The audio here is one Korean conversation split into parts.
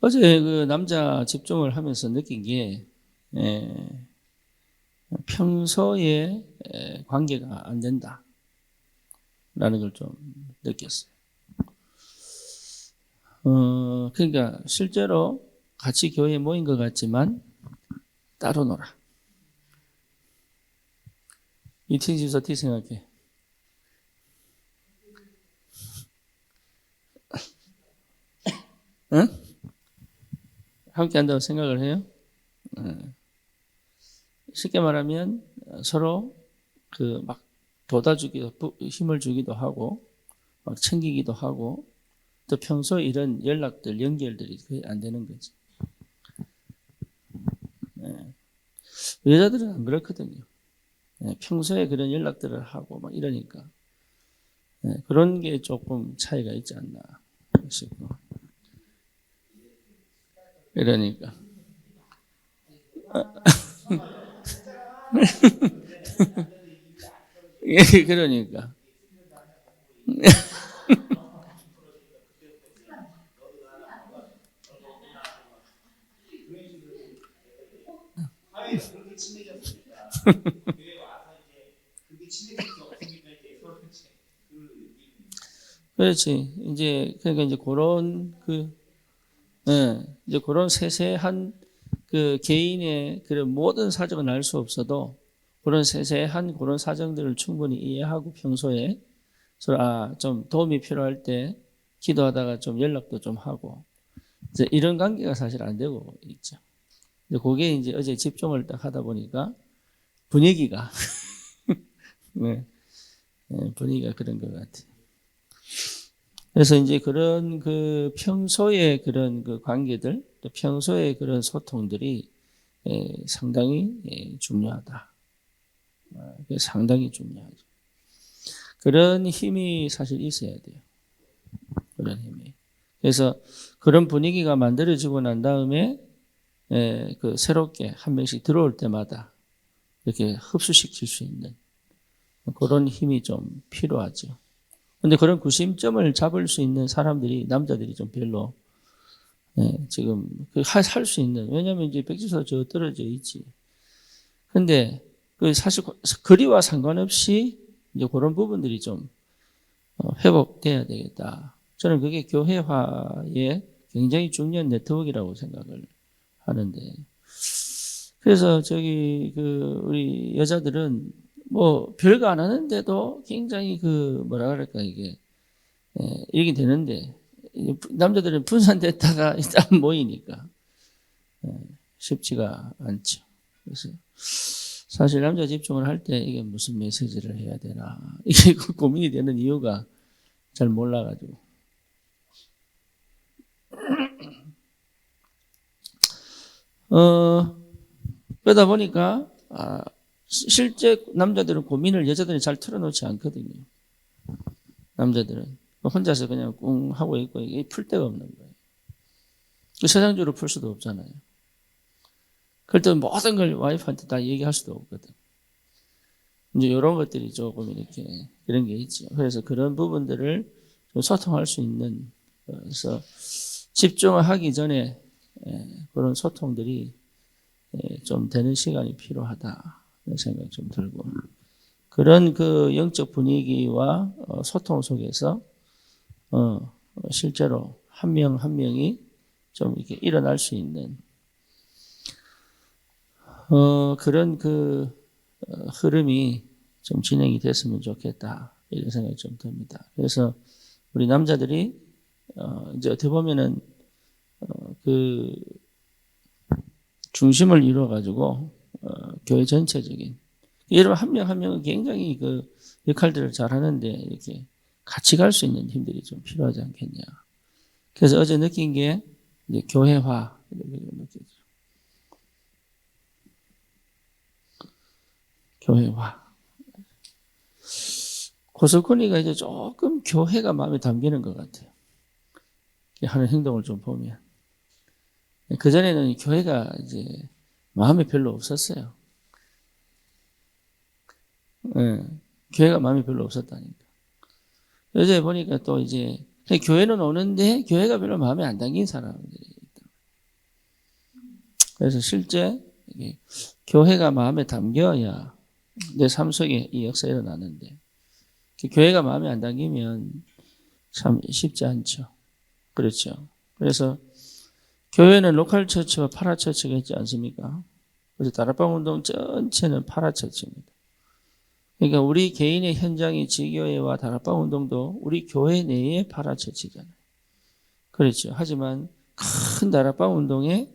어제 그 남자 집중을 하면서 느낀 게, 에, 평소에 관계가 안 된다라는 걸 좀 느꼈어요. 그러니까 실제로 같이 교회에 모인 것 같지만 따로 놀아. 이팅집사 어떻게 생각해? 응? 함께 한다고 생각을 해요? 쉽게 말하면 서로 그 막 돋아주기도, 힘을 주기도 하고, 막 챙기기도 하고, 또 평소 이런 연락들, 연결들이 거의 안 되는 거지. 여자들은 안 그렇거든요. 평소에 그런 연락들을 하고 막 이러니까 그런 게 조금 차이가 있지 않나 싶고. 이러니까 예, 그러니까 그렇지. 이제 그러니까 이제 그런 이제 그런 세세한 그 개인의 그런 모든 사정은 알 수 없어도 그런 세세한 그런 사정들을 충분히 이해하고 평소에 서로 좀 도움이 필요할 때 기도하다가 좀 연락도 좀 하고 이제 이런 관계가 사실 안 되고 있죠. 근데 그게 이제 어제 집중을 딱 하다 보니까 분위기가 네, 분위기가 그런 것 같아요. 그래서 이제 그런 그 평소에 그런 그 관계들, 또 평소에 그런 소통들이 상당히 중요하다. 상당히 중요하죠. 그런 힘이 사실 있어야 돼요. 그런 힘이. 그래서 그런 분위기가 만들어지고 난 다음에 그 새롭게 한 명씩 들어올 때마다 이렇게 흡수시킬 수 있는 그런 힘이 좀 필요하죠. 근데 그런 구심점을 잡을 수 있는 사람들이, 남자들이 좀 별로, 지금, 할 수 있는, 왜냐면 이제 백지서 저 떨어져 있지. 근데, 그 사실, 거리와 상관없이 이제 그런 부분들이 좀 회복돼야 되겠다. 저는 그게 교회화의 굉장히 중요한 네트워크라고 생각을 하는데. 그래서 우리 여자들은 뭐 별거 안 하는데도 굉장히 뭐라 그럴까, 이게 되는데, 남자들은 분산됐다가 딱 모이니까 쉽지가 않죠. 그래서 사실 남자 집중을 할 때 이게 무슨 메시지를 해야 되나, 이게 고민이 되는 이유가 잘 몰라가지고. 그러다 보니까, 실제 남자들은 고민을 여자들이 잘 털어놓지 않거든요. 남자들은. 혼자서 그냥 꿍 하고 있고, 이게 풀 데가 없는 거예요. 세상적으로 풀 수도 없잖아요. 그럴 때 모든 걸 와이프한테 다 얘기할 수도 없거든. 이제 이런 것들이 조금 이렇게 그런 게 있죠. 그래서 그런 부분들을 좀 소통할 수 있는, 그래서 집중을 하기 전에 그런 소통들이 좀 되는 시간이 필요하다. 그런 생각이 좀 들고. 그런 그 영적 분위기와 소통 속에서 실제로 한 명 한 명이 좀 이렇게 일어날 수 있는 그런 흐름이 좀 진행이 됐으면 좋겠다. 이런 생각이 좀 듭니다. 그래서 우리 남자들이 이제 어떻게 보면은 그 중심을 이루어 가지고 교회 전체적인, 여러분 한 명 한 명은 굉장히 그 역할들을 잘 하는데 이렇게 같이 갈 수 있는 힘들이 좀 필요하지 않겠냐. 그래서 어제 느낀 게 이제 교회화 이렇게 느껴져. 교회화. 고석훈이가 이제 조금 교회가 마음에 담기는 것 같아요. 하는 행동을 좀 보면. 그전에는 교회가 이제 마음에 별로 없었어요. 예, 교회가 마음에 별로 없었다니까. 어제 보니까 또 이제 교회는 오는데 교회가 별로 마음에 안 담긴 사람들이 있다. 그래서 실제 교회가 마음에 담겨야 내 삶 속에 이 역사가 일어나는데 교회가 마음에 안 담기면 참 쉽지 않죠. 그렇죠. 그래서 교회는 로컬 처치와 파라처치가 있지 않습니까? 그래서 다락방 운동 전체는 파라처치입니다. 그러니까 우리 개인의 현장이 지교회와 다락방 운동도 우리 교회 내의 파라처치잖아요. 그렇죠. 하지만 큰 다락방 운동의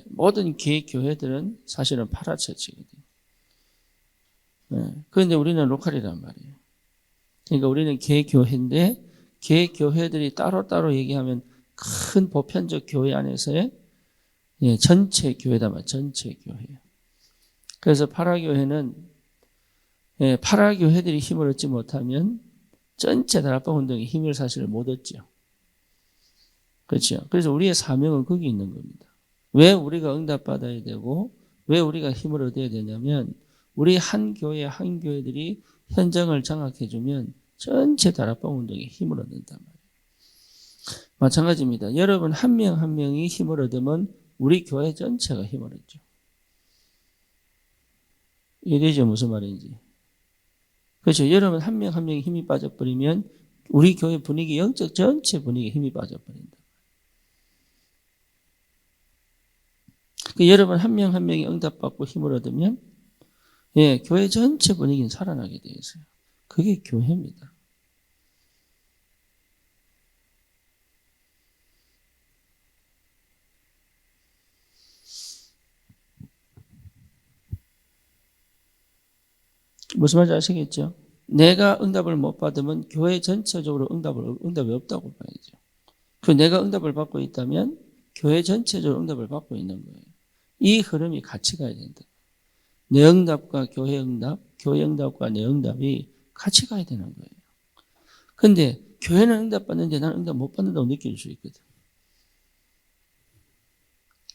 모든 교회들은 사실은 파라처치거든요. 그런데 우리는 로컬이란 말이에요. 그러니까 우리는 개교회인데 개교회들이 따로따로 얘기하면 큰 보편적 교회 안에서의 전체 교회다 말 전체 교회예요. 그래서 파라교회는 파라교회들이 힘을 얻지 못하면 전체 다락방 운동이 힘을 사실 못 얻죠. 그렇죠. 그래서 우리의 사명은 거기 있는 겁니다. 왜 우리가 응답받아야 되고 왜 우리가 힘을 얻어야 되냐면 우리 한 교회들이 현장을 장악해주면 전체 다락방 운동에 힘을 얻는단 말이에요. 마찬가지입니다. 여러분 한 명 한 명이 힘을 얻으면 우리 교회 전체가 힘을 얻죠. 이해되죠? 무슨 말인지. 그렇죠. 여러분 한 명 한 명이 힘이 빠져버리면 우리 교회 분위기, 영적 전체 분위기에 힘이 빠져버린다. 여러분 한 명 한 명이 응답받고 힘을 얻으면 교회 전체 분위기는 살아나게 되어 있어요. 그게 교회입니다. 무슨 말인지 아시겠죠? 내가 응답을 못 받으면 교회 전체적으로 응답이 없다고 봐야죠. 내가 응답을 받고 있다면 교회 전체적으로 응답을 받고 있는 거예요. 이 흐름이 같이 가야 된다. 내 응답과 교회 응답, 교회 응답과 내 응답이 같이 가야 되는 거예요. 근데 교회는 응답 받는데 나는 응답 못 받는다고 느낄 수 있거든.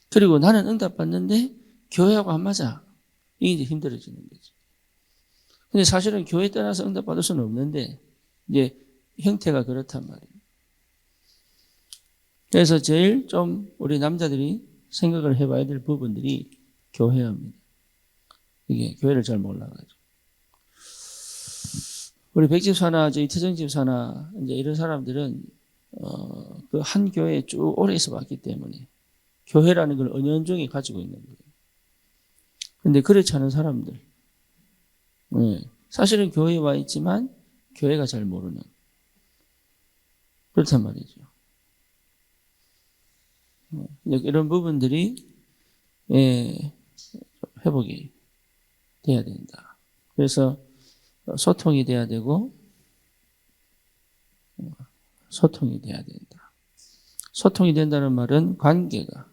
그리고 나는 응답 받는데 교회하고 안 맞아. 이게 이제 힘들어지는 거지. 근데 사실은 교회 떠나서 응답 받을 수는 없는데 이제 형태가 그렇단 말이에요. 그래서 제일 좀 우리 남자들이 생각을 해봐야 될 부분들이 교회입니다. 이게 교회를 잘 몰라가지고. 우리 백집사나 이태정 집사나 이제 이런 사람들은 그 한 교회에 쭉 오래 있어 왔기 때문에 교회라는 걸 은연중에 가지고 있는 거예요. 그런데 그렇지 않은 사람들, 사실은 교회에 와 있지만 교회가 잘 모르는 그렇단 말이죠. 이런 부분들이 회복이 돼야 된다. 그래서 소통이 돼야 되고 소통이 돼야 된다. 소통이 된다는 말은 관계가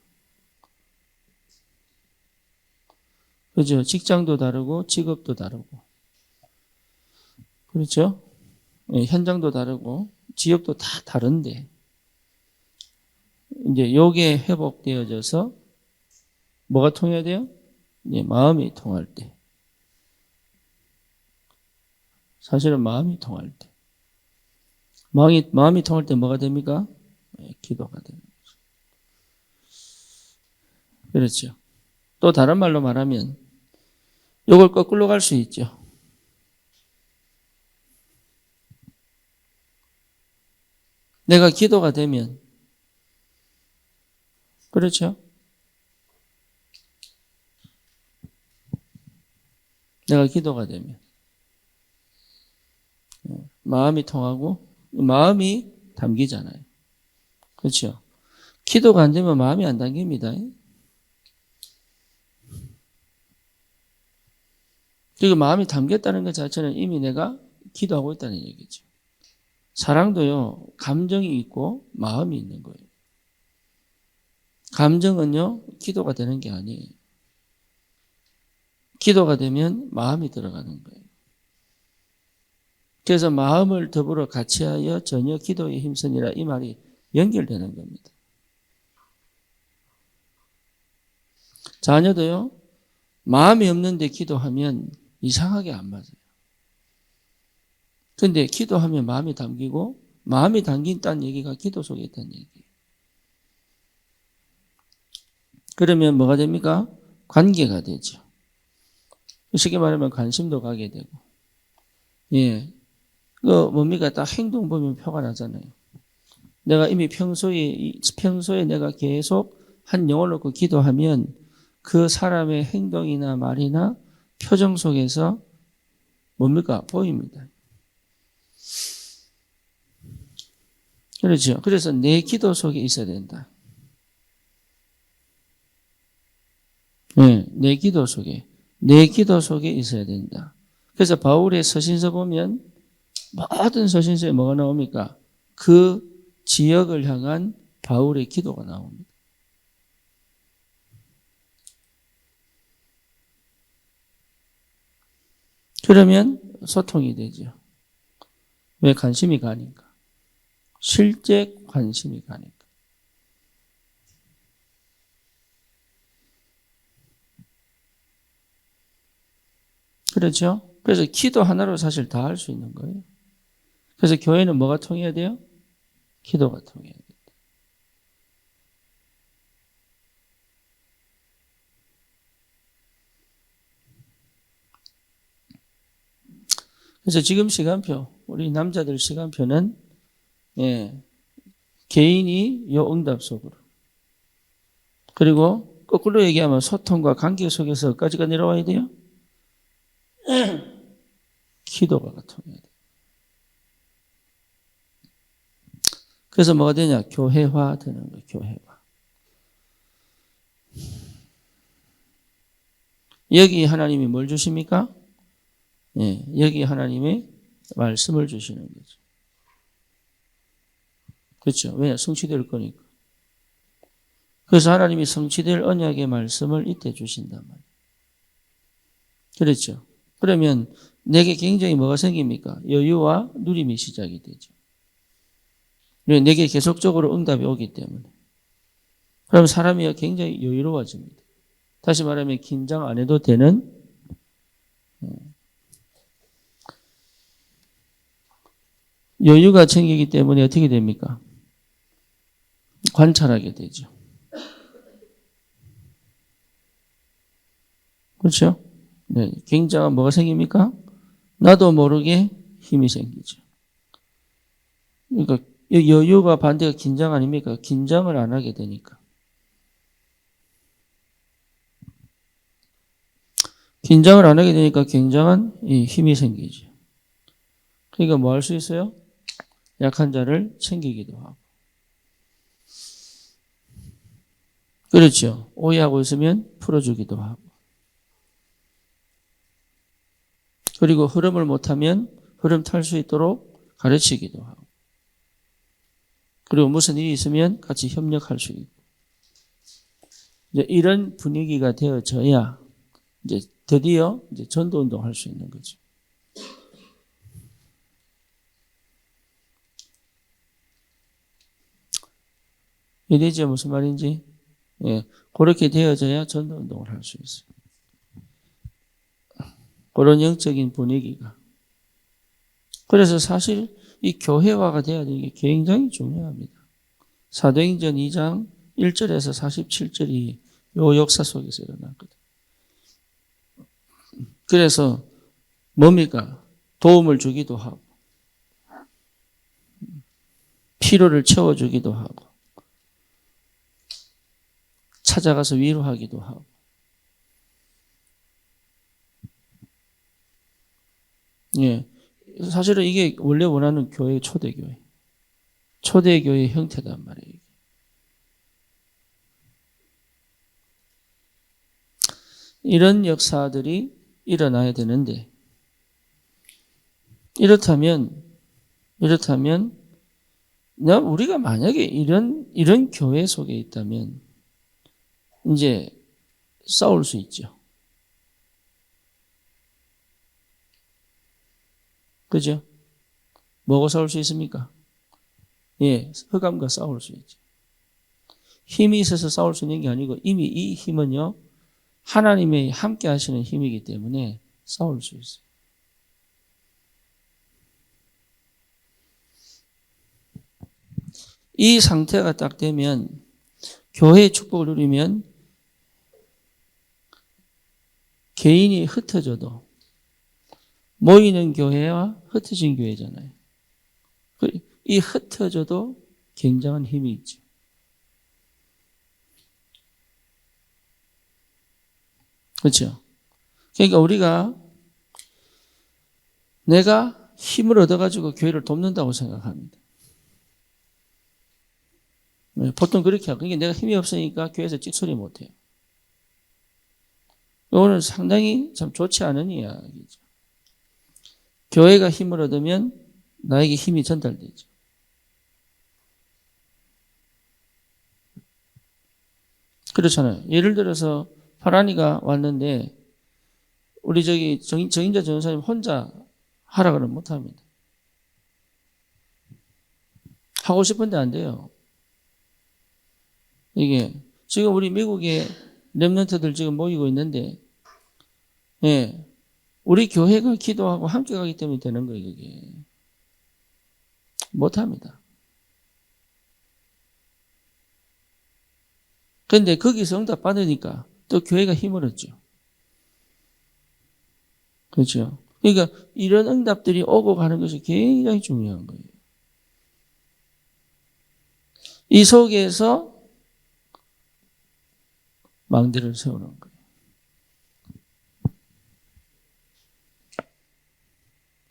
그렇죠. 직장도 다르고 직업도 다르고 그렇죠. 현장도 다르고 지역도 다 다른데 이제 요게 회복되어져서 뭐가 통해야 돼요? 이제 마음이 통할 때. 사실은 마음이 통할 때. 마음이 통할 때 뭐가 됩니까? 기도가 되는 거죠. 그렇죠. 또 다른 말로 말하면 요걸 거꾸로 갈 수 있죠. 내가 기도가 되면 그렇죠. 내가 기도가 되면 마음이 통하고 마음이 담기잖아요. 그렇죠. 기도가 안 되면 마음이 안 담깁니다. 그리고 마음이 담겼다는 것 자체는 이미 내가 기도하고 있다는 얘기죠. 사랑도요, 감정이 있고 마음이 있는 거예요. 감정은요, 기도가 되는 게 아니에요. 기도가 되면 마음이 들어가는 거예요. 그래서 마음을 더불어 같이하여 전혀 기도에 힘쓰니라 이 말이 연결되는 겁니다. 자녀도요, 마음이 없는데 기도하면 이상하게 안 맞아요. 근데 기도하면 마음이 담기고 마음이 담긴다는 얘기가 기도 속에 있다는 얘기예요. 그러면 뭐가 됩니까? 관계가 되죠. 쉽게 말하면 관심도 가게 되고. 예. 뭡니까? 딱 행동 보면 표가 나잖아요. 내가 이미 평소에 내가 계속 한 영을 놓고 기도하면 그 사람의 행동이나 말이나 표정 속에서 뭡니까? 보입니다. 그렇죠. 그래서 내 기도 속에 있어야 된다. 네, 내 기도 속에 있어야 된다. 그래서 바울의 서신서 보면 모든 서신서에 뭐가 나옵니까? 그 지역을 향한 바울의 기도가 나옵니다. 그러면 소통이 되죠. 왜? 관심이 가니까. 실제 관심이 가니까. 그렇죠? 그래서 기도 하나로 사실 다 할 수 있는 거예요. 그래서 교회는 뭐가 통해야 돼요? 기도가 통해야 돼요. 그래서 지금 시간표, 우리 남자들 시간표는 예, 개인이 요 응답 속으로. 그리고 거꾸로 얘기하면 소통과 관계 속에서 어디까지가 내려와야 돼요? 기도가 통해야 돼요. 그래서 뭐가 되냐? 교회화 되는 거예요. 교회화. 여기 하나님이 뭘 주십니까? 예, 여기 하나님이 말씀을 주시는 거죠. 그렇죠. 왜냐? 성취될 거니까. 그래서 하나님이 성취될 언약의 말씀을 이때 주신단 말이에요. 그렇죠. 그러면 내게 굉장히 뭐가 생깁니까? 여유와 누림이 시작이 되죠. 내게 계속적으로 응답이 오기 때문에. 그럼 사람이 굉장히 여유로워집니다. 다시 말하면 긴장 안 해도 되는 여유가 생기기 때문에 어떻게 됩니까? 관찰하게 되죠. 그렇죠? 네, 굉장한 뭐가 생깁니까? 나도 모르게 힘이 생기죠. 그러니까 여유가 반대가 긴장 아닙니까? 긴장을 안 하게 되니까. 긴장을 안 하게 되니까 굉장한 힘이 생기죠. 그러니까 뭐 할 수 있어요? 약한 자를 챙기기도 하고. 그렇죠. 오해하고 있으면 풀어주기도 하고. 그리고 흐름을 못하면 흐름 탈 수 있도록 가르치기도 하고. 그리고 무슨 일이 있으면 같이 협력할 수 있고. 이제 이런 분위기가 되어져야 이제 드디어 이제 전도 운동할 수 있는 거죠. 이해되죠? 무슨 말인지? 예, 그렇게 되어져야 전도 운동을 할 수 있어요. 그런 영적인 분위기가. 그래서 사실 이 교회화가 돼야 되는 게 굉장히 중요합니다. 사도행전 2장 1절에서 47절이 요 역사 속에서 일어났거든. 그래서 뭡니까? 도움을 주기도 하고 피로를 채워주기도 하고 찾아가서 위로하기도 하고 예, 사실은 이게 원래 원하는 교회의 초대교회의 형태단 말이에요. 이런 역사들이 일어나야 되는데 이렇다면 우리가 만약에 이런 교회 속에 있다면 이제 싸울 수 있죠. 그죠? 뭐고 싸울 수 있습니까? 예, 흑암과 싸울 수 있죠. 힘이 있어서 싸울 수 있는 게 아니고 이미 이 힘은요, 하나님의 함께 하시는 힘이기 때문에 싸울 수 있어요. 이 상태가 딱 되면 교회의 축복을 누리면 개인이 흩어져도 모이는 교회와 흩어진 교회잖아요. 이 흩어져도 굉장한 힘이 있죠. 그렇죠? 그러니까 우리가 내가 힘을 얻어가지고 교회를 돕는다고 생각합니다. 보통 그렇게 하고, 그러니까 내가 힘이 없으니까 교회에서 찍소리 못해요. 이거는 상당히 참 좋지 않은 이야기죠. 교회가 힘을 얻으면 나에게 힘이 전달되죠. 그렇잖아요. 예를 들어서 파란이가 왔는데 우리 저기 정인자 전사님 혼자 하라 그러면 못합니다. 하고 싶은데 안 돼요. 이게 지금 우리 미국에 렘넌트들 지금 모이고 있는데, 예, 우리 교회가 기도하고 함께 가기 때문에 되는 거예요. 이게 못합니다. 그런데 거기서 응답 받으니까 또 교회가 힘을 얻죠. 그렇죠. 그러니까 이런 응답들이 오고 가는 것이 굉장히 중요한 거예요. 이 속에서 망대를 세우는 거예요.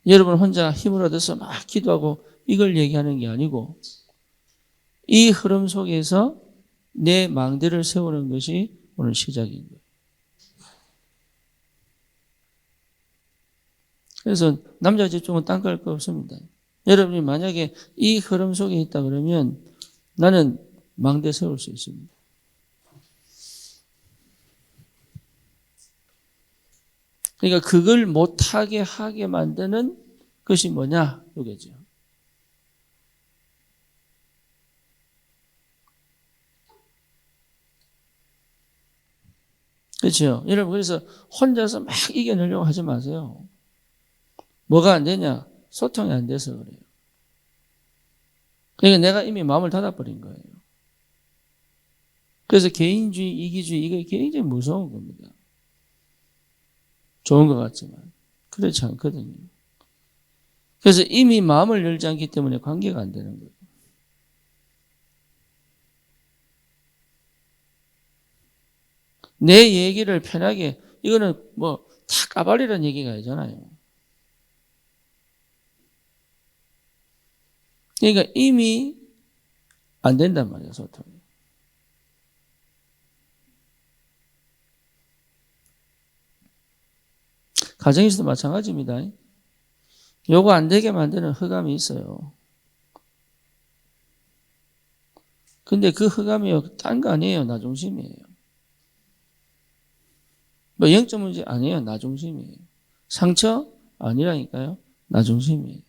여러분 혼자 힘을 얻어서 막 기도하고 이걸 얘기하는 게 아니고 이 흐름 속에서 내 망대를 세우는 것이 오늘 시작인 거예요. 그래서 남자 집중은 딴 거 할 거 없습니다. 여러분이 만약에 이 흐름 속에 있다 그러면 나는 망대 세울 수 있습니다. 그러니까 그걸 못하게 하게 만드는 것이 뭐냐? 이거죠. 그렇죠. 여러분 그래서 혼자서 막 이겨내려고 하지 마세요. 뭐가 안 되냐? 소통이 안 돼서 그래요. 그러니까 내가 이미 마음을 닫아버린 거예요. 그래서 개인주의, 이기주의 이게 굉장히 무서운 겁니다. 좋은 것 같지만 그렇지 않거든요. 그래서 이미 마음을 열지 않기 때문에 관계가 안 되는 거예요. 내 얘기를 편하게, 이거는 뭐 다 까발리라는 얘기가 아니잖아요. 그러니까 이미 안 된단 말이에요, 소통이. 가정에서도 마찬가지입니다. 요거 안 되게 만드는 흑암이 있어요. 근데 그 흑암이 딴 거 아니에요. 나 중심이에요. 뭐 영적 문제 아니에요. 나 중심이에요. 상처 아니라니까요. 나 중심이에요.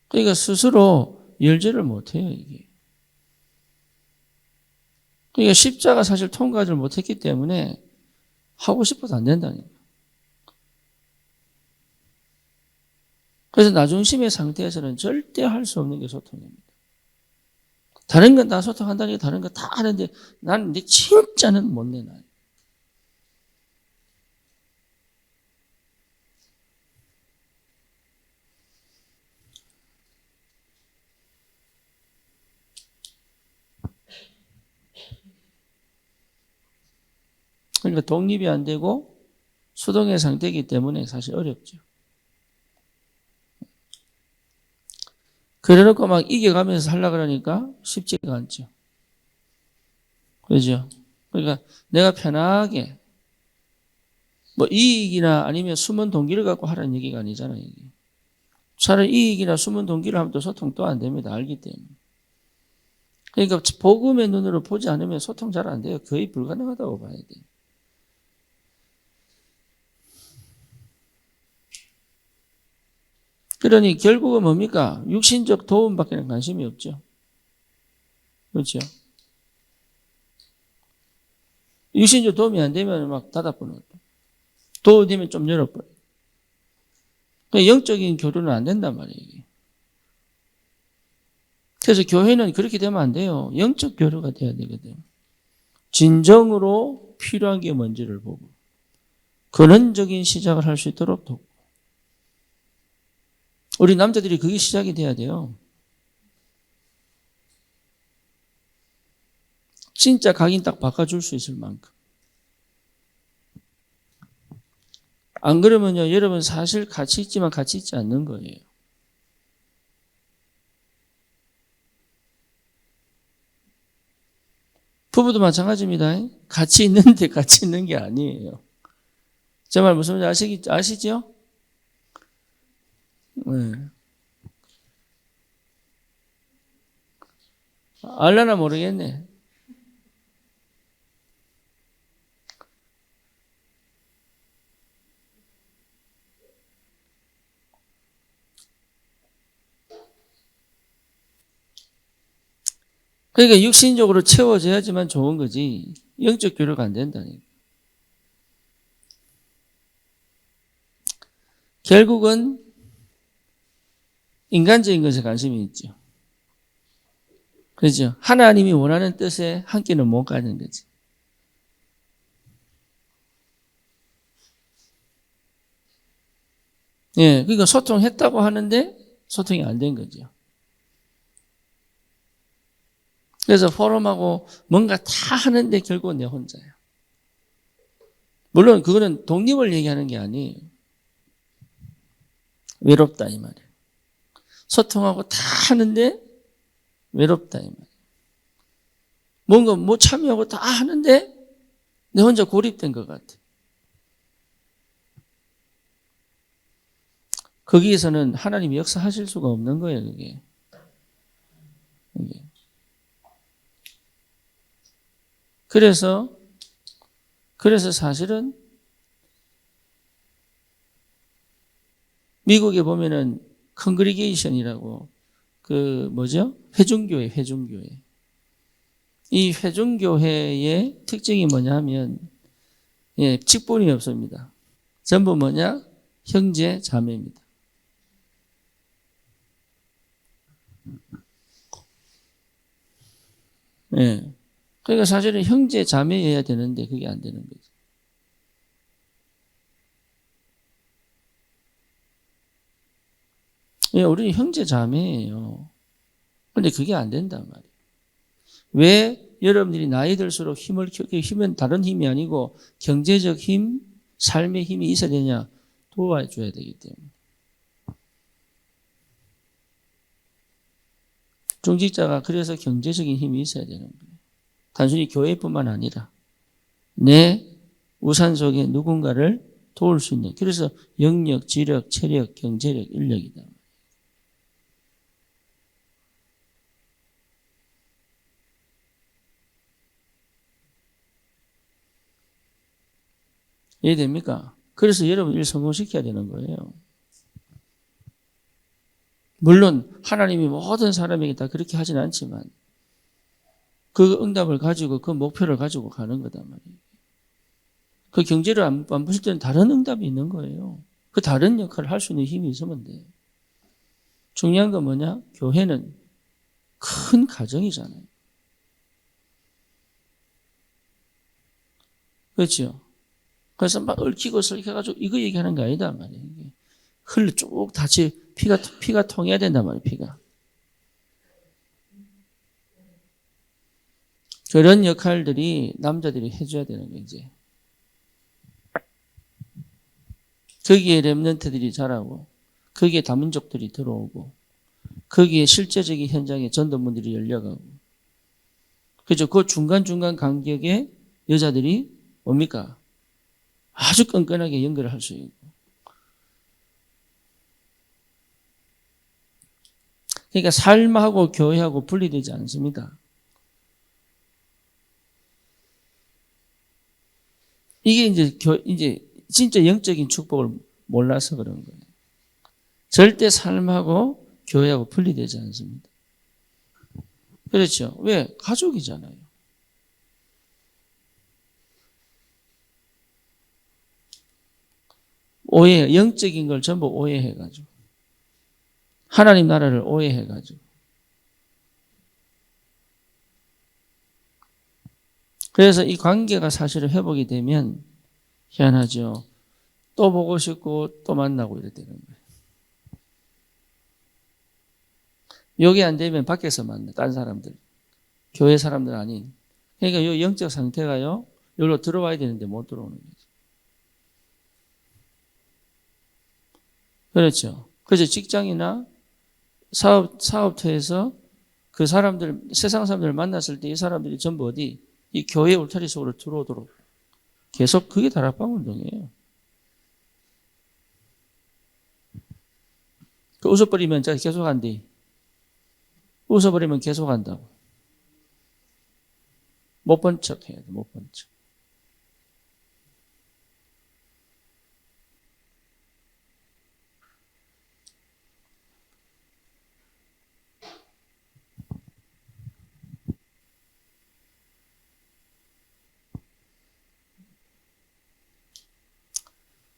그러니까 스스로 열제를 못해요, 이게. 그러니까 십자가 사실 통과를 못했기 때문에 하고 싶어도 안 된다니까. 그래서 나 중심의 상태에서는 절대 할 수 없는 게 소통입니다. 다른 건 다 소통한다니까 다른 거 다 하는데 나는 내 진짜는 못 내놔요. 그러니까 독립이 안 되고 수동의 상태이기 때문에 사실 어렵죠. 그래놓고 막 이겨가면서 하려고 그러니까 쉽지가 않죠. 그죠? 그러니까 내가 편하게 뭐 이익이나 아니면 숨은 동기를 갖고 하라는 얘기가 아니잖아요. 이게. 차라리 이익이나 숨은 동기를 하면 또 소통 또 안 됩니다. 알기 때문에. 그러니까 복음의 눈으로 보지 않으면 소통 잘 안 돼요. 거의 불가능하다고 봐야 돼요. 그러니 결국은 뭡니까? 육신적 도움밖에 관심이 없죠. 그렇죠? 육신적 도움이 안 되면 막 닫아버려. 도움되면 좀 열어버려. 영적인 교류는 안 된단 말이에요. 이게. 그래서 교회는 그렇게 되면 안 돼요. 영적 교류가 돼야 되거든요. 진정으로 필요한 게 뭔지를 보고 근원적인 시작을 할 수 있도록 돕고. 우리 남자들이 그게 시작이 돼야 돼요. 진짜 각인 딱 바꿔줄 수 있을 만큼. 안 그러면요, 여러분 사실 같이 있지만 같이 있지 않는 거예요. 부부도 마찬가지입니다. 같이 있는데 같이 있는 게 아니에요. 제 말 무슨 말인지 아시죠? 네. 알라나 모르겠네. 그러니까 육신적으로 채워져야지만 좋은 거지 영적 교류가 안 된다니까. 결국은 인간적인 것에 관심이 있죠. 그렇죠. 하나님이 원하는 뜻에 함께는 못 가는 거지. 예, 그러니까 소통했다고 하는데 소통이 안 된 거죠. 그래서 포럼하고 뭔가 다 하는데 결국은 내 혼자야. 물론 그거는 독립을 얘기하는 게 아니에요. 외롭다 이 말이에요. 소통하고 다 하는데 외롭다 이 말이에요. 뭔가 뭐 참여하고 다 하는데 내 혼자 고립된 것 같아. 거기에서는 하나님이 역사하실 수가 없는 거예요, 그게. 그래서 사실은 미국에 보면은 컨그리게이션이라고 회중교회. 이 회중교회의 특징이 뭐냐면 직분이 없습니다. 전부 형제 자매입니다. 예. 그러니까 사실은 형제 자매여야 되는데 그게 안 되는 거죠. 예, 우리는 형제 자매예요. 근데 그게 안 된단 말이에요. 왜 여러분들이 나이 들수록 힘은 다른 힘이 아니고 경제적 힘, 삶의 힘이 있어야 되냐? 도와줘야 되기 때문에. 중직자가 그래서 경제적인 힘이 있어야 되는 거예요. 단순히 교회뿐만 아니라 내 우산 속에 누군가를 도울 수 있는. 그래서 영역, 지력, 체력, 경제력, 인력이다. 이해됩니까? 그래서 여러분 일 성공시켜야 되는 거예요. 물론 하나님이 모든 사람에게 다 그렇게 하진 않지만 그 응답을 가지고 그 목표를 가지고 가는 거단 말이에요. 그 경제를 안 보실 때는 다른 응답이 있는 거예요. 그 다른 역할을 할 수 있는 힘이 있으면 돼요. 중요한 건 뭐냐? 교회는 큰 가정이잖아요. 그렇죠? 그래서 막 얽히고 설켜가지고 이거 얘기하는 게 아니다 말이에요. 흘러 쭉 다치 피가 통해야 된단 말이에요. 피가. 그런 역할들이 남자들이 해줘야 되는 거예요. 이제. 거기에 렘넌트들이 자라고 거기에 다민족들이 들어오고 거기에 실제적인 현장에 전도문들이 열려가고 그렇죠. 그 중간중간 간격에 여자들이 뭡니까? 아주 끈끈하게 연결을 할 수 있고 그러니까 삶하고 교회하고 분리되지 않습니다. 이게 이제 진짜 영적인 축복을 몰라서 그런 거예요. 절대 삶하고 교회하고 분리되지 않습니다. 그렇죠. 왜? 가족이잖아요. 영적인 걸 전부 오해해가지고. 하나님 나라를 오해해가지고. 그래서 이 관계가 사실은 회복이 되면 희한하죠. 또 보고 싶고 또 만나고 이래 되는 거예요. 여기 안 되면 밖에서 만나. 딴 사람들. 교회 사람들 아닌. 그러니까 이 영적 상태가요. 여기로 들어와야 되는데 못 들어오는 거죠. 그렇죠. 그래서 직장이나 사업터에서 그 사람들, 세상 사람들을 만났을 때 이 사람들이 전부 어디? 이 교회 울타리 속으로 들어오도록 계속 그게 다락방 운동이에요. 그 웃어버리면 계속 한대. 웃어버리면 계속 한다고. 못 본 척 해야 돼, 못 본 척.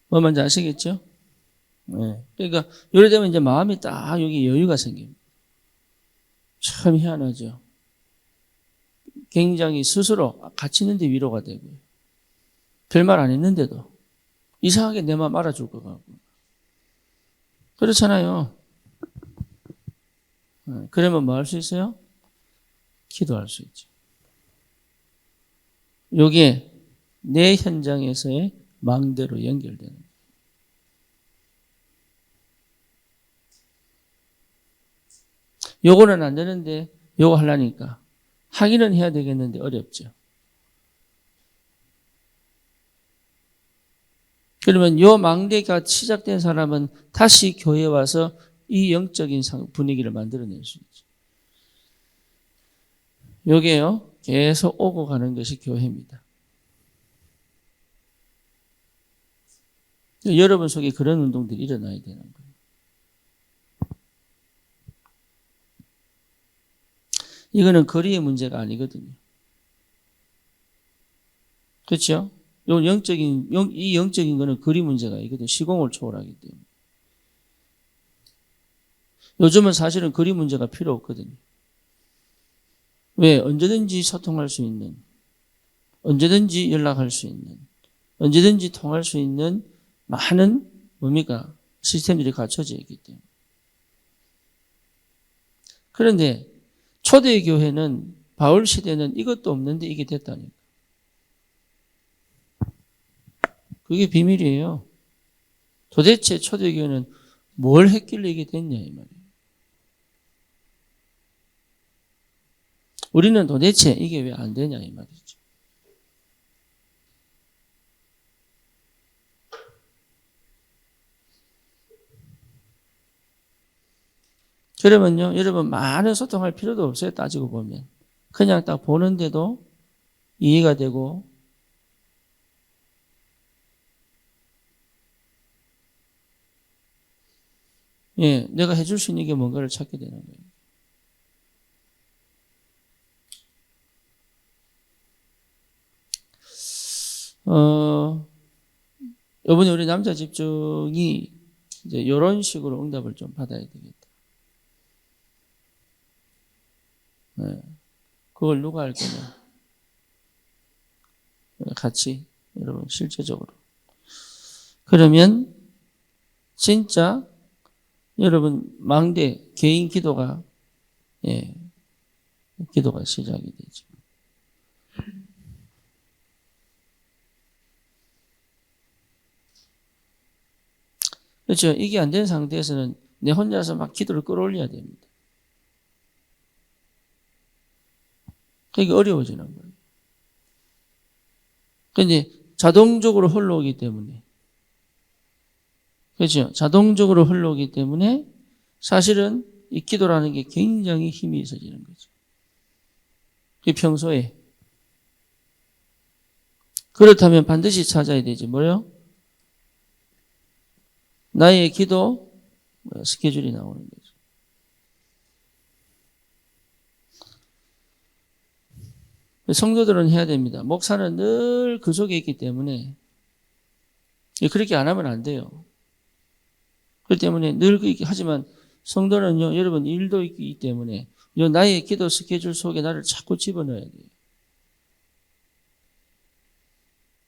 뭐 뭔지 아시겠죠? 네. 그러니까, 요래 되면 이제 마음이 딱 여기 여유가 생깁니다. 참 희한하죠. 굉장히 스스로 같이 있는데 위로가 되고요. 별말 안 했는데도 이상하게 내 마음 알아줄 것 같고. 그렇잖아요. 그러면 뭐 할 수 있어요? 기도할 수 있죠. 요게 내 현장에서의 망대로 연결되는 거예요. 요거는 안 되는데 요거 하려니까 하기는 해야 되겠는데 어렵죠. 그러면 요 망대가 시작된 사람은 다시 교회에 와서 이 영적인 분위기를 만들어낼 수 있죠. 요게요, 계속 오고 가는 것이 교회입니다. 여러분 속에 그런 운동들이 일어나야 되는 거예요. 이거는 거리의 문제가 아니거든요. 그렇죠? 이 영적인 거는 거리 문제가 아니거든요. 시공을 초월하기 때문에. 요즘은 사실은 거리 문제가 필요 없거든요. 왜? 언제든지 소통할 수 있는, 언제든지 연락할 수 있는, 언제든지 통할 수 있는 많은 뭡니까? 시스템들이 갖춰져 있기 때문에. 그런데 초대교회는 바울 시대는 이것도 없는데 이게 됐다니까. 그게 비밀이에요. 도대체 초대교회는 뭘 했길래 이게 됐냐 이 말이에요. 우리는 도대체 이게 왜 안 되냐 이 말이죠. 그러면요, 여러분 많은 소통할 필요도 없어요. 따지고 보면. 그냥 딱 보는데도 이해가 되고 예, 내가 해줄 수 있는 게 뭔가를 찾게 되는 거예요. 이번에 우리 남자 집중이 이제 이런 식으로 응답을 좀 받아야 되겠다. 네. 그걸 누가 할 거냐? 같이 여러분 실제적으로. 그러면 진짜 여러분 망대 개인 기도가 예, 기도가 시작이 되죠. 그렇죠. 이게 안 된 상태에서는 내 혼자서 막 기도를 끌어올려야 됩니다. 그게 어려워지는 거예요. 그런데 자동적으로 흘러오기 때문에 그렇죠. 자동적으로 흘러오기 때문에 사실은 이 기도라는 게 굉장히 힘이 있어지는 거죠. 평소에. 그렇다면 반드시 찾아야 되지. 뭐요? 나의 기도 스케줄이 나오는 거죠. 성도들은 해야 됩니다. 목사는 늘 그 속에 있기 때문에 그렇게 안 하면 안 돼요. 그렇기 때문에 늘 그렇게 하지만 성도는요, 여러분 일도 있기 때문에 나의 기도 스케줄 속에 나를 자꾸 집어넣어야 돼요.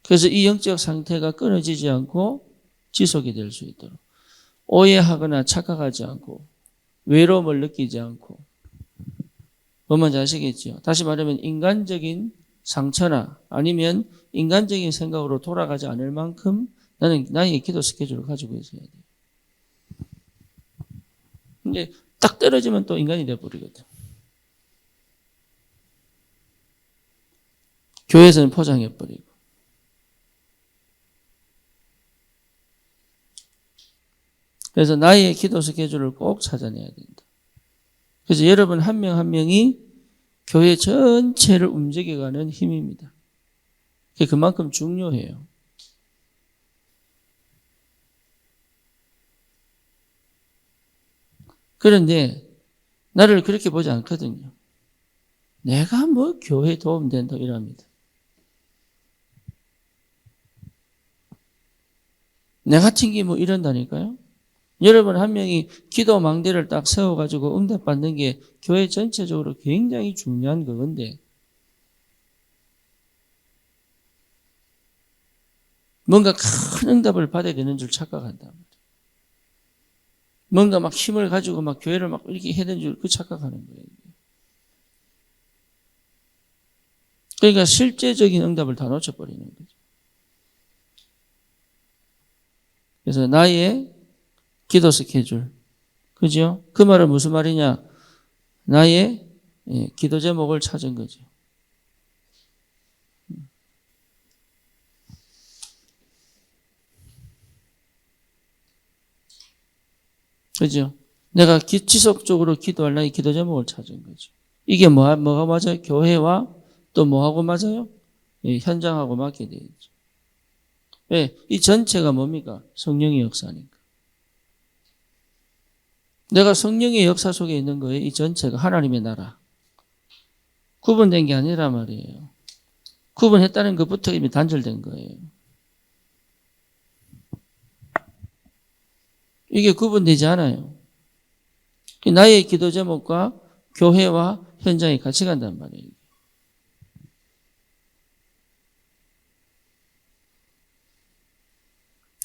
그래서 이 영적 상태가 끊어지지 않고 지속이 될 수 있도록 오해하거나 착각하지 않고 외로움을 느끼지 않고 뭔지 아시겠죠? 다시 말하면 인간적인 상처나 아니면 인간적인 생각으로 돌아가지 않을 만큼 나는 나의 기도 스케줄을 가지고 있어야 돼요. 근데 딱 떨어지면 또 인간이 돼버리거든. 교회에서는 포장해버리고. 그래서 나의 기도 스케줄을 꼭 찾아내야 된다. 그래서 여러분 한 명 한 명이 교회 전체를 움직여가는 힘입니다. 그게 그만큼 중요해요. 그런데 나를 그렇게 보지 않거든요. 내가 뭐 교회에 도움된다 이럽니다. 내 같은 게 뭐 이런다니까요. 여러분 한 명이 기도 망대를 딱 세워가지고 응답받는 게 교회 전체적으로 굉장히 중요한 그건데 뭔가 큰 응답을 받아야 되는 줄 착각한단 말이에요. 뭔가 막 힘을 가지고 막 교회를 막 이렇게 해야 되는 줄 그 착각하는 거예요. 그러니까 실제적인 응답을 다 놓쳐버리는 거죠. 그래서 나의 기도 스케줄. 그죠? 그 말은 무슨 말이냐? 나의 기도 제목을 찾은 거죠. 그죠? 내가 지속적으로 기도할 나의 기도 제목을 찾은 거죠. 이게 뭐가 맞아요? 교회와 또 뭐하고 맞아요? 현장하고 맞게 되어 있죠. 왜? 이 전체가 뭡니까? 성령의 역사니까. 내가 성령의 역사 속에 있는 거예요. 이 전체가 하나님의 나라. 구분된 게 아니란 말이에요. 구분했다는 것부터 이미 단절된 거예요. 이게 구분되지 않아요. 나의 기도 제목과 교회와 현장이 같이 간단 말이에요.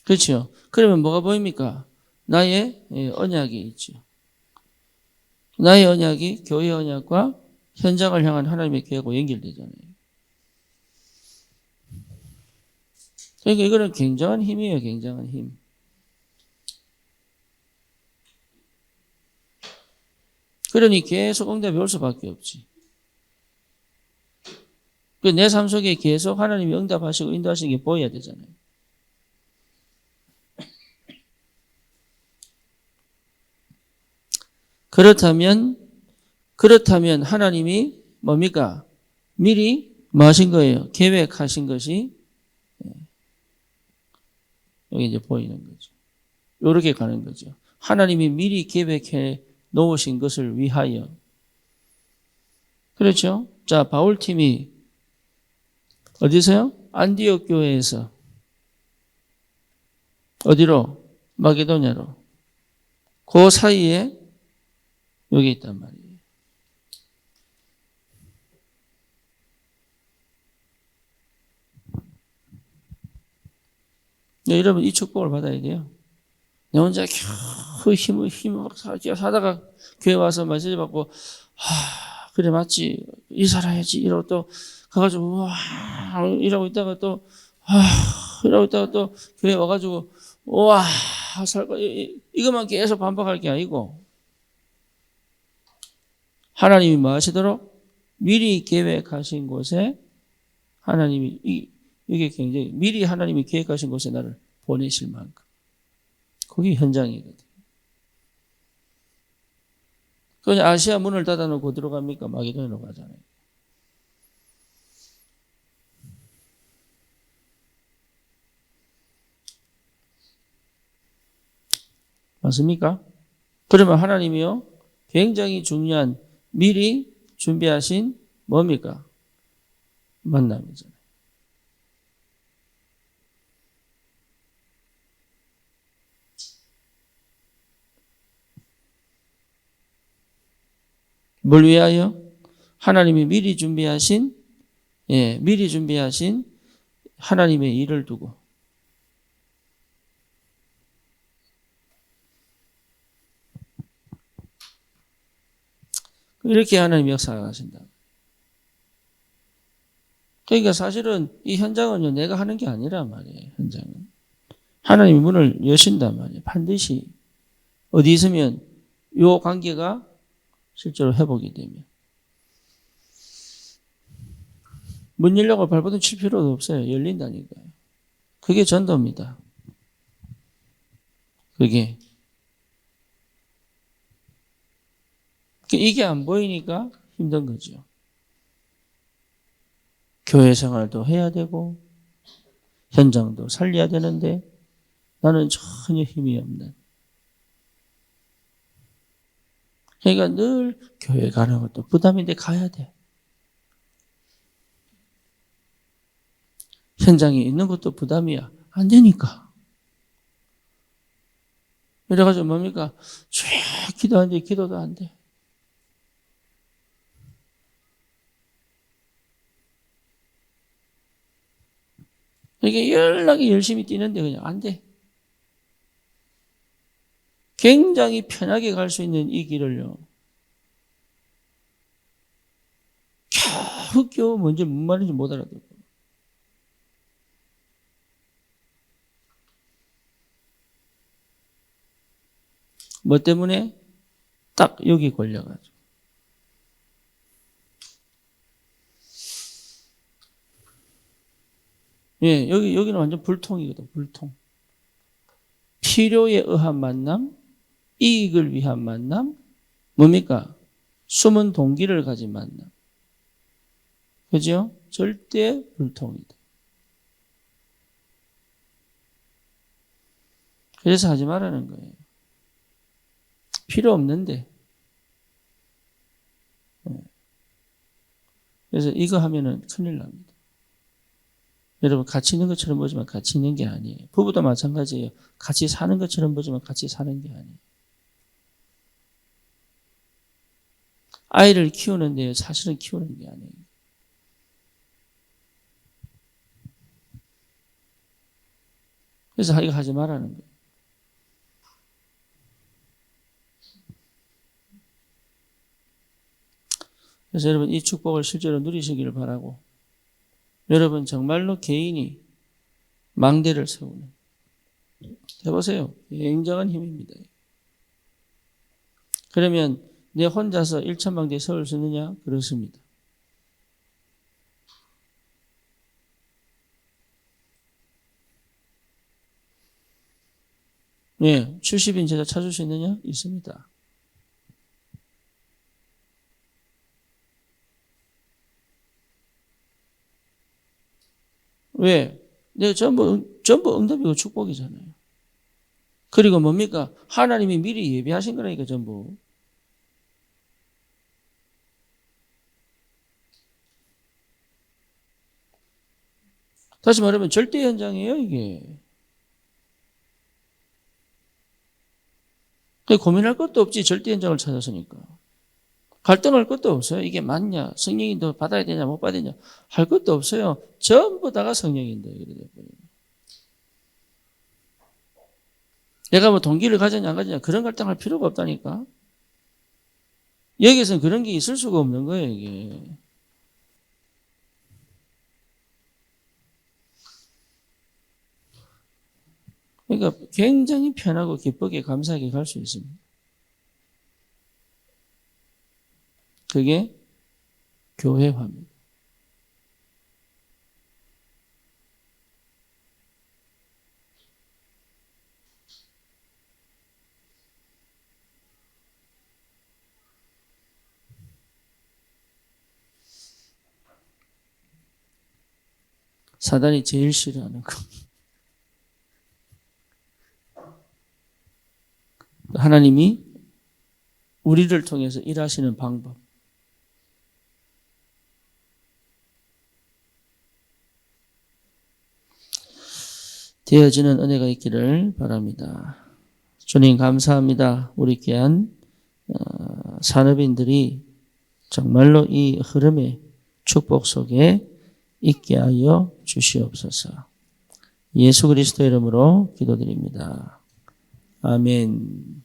그렇죠? 그러면 뭐가 보입니까? 나의 언약이 있죠. 나의 언약이 교회 언약과 현장을 향한 하나님의 계획과 연결되잖아요. 그러니까 이거는 굉장한 힘이에요. 굉장한 힘. 그러니 계속 응답이 올 수밖에 없지. 내 삶 속에 계속 하나님이 응답하시고 인도하시는 게 보여야 되잖아요. 그렇다면 하나님이 뭡니까? 미리 뭐 하신 거예요? 계획하신 것이 여기 이제 보이는 거죠. 이렇게 가는 거죠. 하나님이 미리 계획해 놓으신 것을 위하여. 그렇죠? 자, 바울팀이 어디서요? 안디옥 교회에서 어디로? 마게도냐로. 그 사이에 여기 있단 말이에요. 네, 여러분 이 축복을 받아야 돼요. 내 혼자 겨우 힘을 사다가 교회 와서 메시지 받고 그래 맞지 이 살아야지 이러고 또 가가지고 와 이러고 있다가 또 이러고 있다가 또 교회 와가지고 와 살거 이것만 계속 반복할 게 아니고 하나님이 뭐 하시도록 미리 계획하신 곳에 하나님이 이게 굉장히 미리 하나님이 계획하신 곳에 나를 보내실 만큼 그게 현장이거든. 그냥 아시아 문을 닫아놓고 들어갑니까? 마게도냐로 가잖아요. 맞습니까? 그러면 하나님이요 굉장히 중요한 미리 준비하신 뭡니까? 만남이잖아요. 뭘 위하여? 하나님이 미리 준비하신 하나님의 일을 두고 이렇게 하나님 역사하신다. 그러니까 사실은 이 현장은요, 내가 하는 게 아니란 말이에요. 현장은 하나님이 문을 여신단 말이에요. 반드시 어디 있으면 이 관계가 실제로 회복이 되면 문 열려고 발버둥 칠 필요도 없어요. 열린다니까요. 그게 전도입니다. 그게 이게 안 보이니까 힘든 거죠. 교회 생활도 해야 되고 현장도 살려야 되는데 나는 전혀 힘이 없는. 그러니까 늘 교회 가는 것도 부담인데 가야 돼. 현장에 있는 것도 부담이야. 안 되니까. 이래가지고 뭡니까? 쭉 기도하는데 기도도 안 돼. 이게 연락이 열심히 뛰는데 그냥 안 돼. 굉장히 편하게 갈 수 있는 이 길을요. 겨우 뭔지 무슨 말인지 못 알아듣고. 뭐 때문에? 딱 여기 걸려가지고. 예, 여기는 완전 불통이거든, 불통. 필요에 의한 만남, 이익을 위한 만남, 뭡니까? 숨은 동기를 가진 만남. 그죠? 절대 불통이다. 그래서 하지 말라는 거예요. 필요 없는데. 그래서 이거 하면은 큰일 납니다. 여러분, 같이 있는 것처럼 보지만 같이 있는 게 아니에요. 부부도 마찬가지예요. 같이 사는 것처럼 보지만 같이 사는 게 아니에요. 아이를 키우는데 사실은 키우는 게 아니에요. 그래서 이거 하지 말라는 거예요. 그래서 여러분, 이 축복을 실제로 누리시기를 바라고, 여러분 정말로 개인이 망대를 세우는, 해보세요. 굉장한 힘입니다. 그러면 내 혼자서 1,000망대 세울 수 있느냐? 그렇습니다. 예, 70인 제자 찾을 수 있느냐? 있습니다. 왜? 내 전부 응답이고 축복이잖아요. 그리고 뭡니까? 하나님이 미리 예비하신 거라니까, 전부. 다시 말하면 절대 현장이에요, 이게. 고민할 것도 없지, 절대 현장을 찾았으니까. 갈등할 것도 없어요. 이게 맞냐? 성령이 더 받아야 되냐, 못 받아야 되냐? 할 것도 없어요. 전부 다가 성령인데, 이래. 내가 뭐 동기를 가졌냐, 안 가졌냐, 그런 갈등할 필요가 없다니까. 여기에서는 그런 게 있을 수가 없는 거예요, 이게. 그러니까 굉장히 편하고 기쁘게 감사하게 갈 수 있습니다. 그게 교회화입니다. 사단이 제일 싫어하는 거. 하나님이 우리를 통해서 일하시는 방법. 되어지는 은혜가 있기를 바랍니다. 주님 감사합니다. 우리 귀한 산업인들이 정말로 이 흐름의 축복 속에 있게 하여 주시옵소서. 예수 그리스도 이름으로 기도드립니다. 아멘.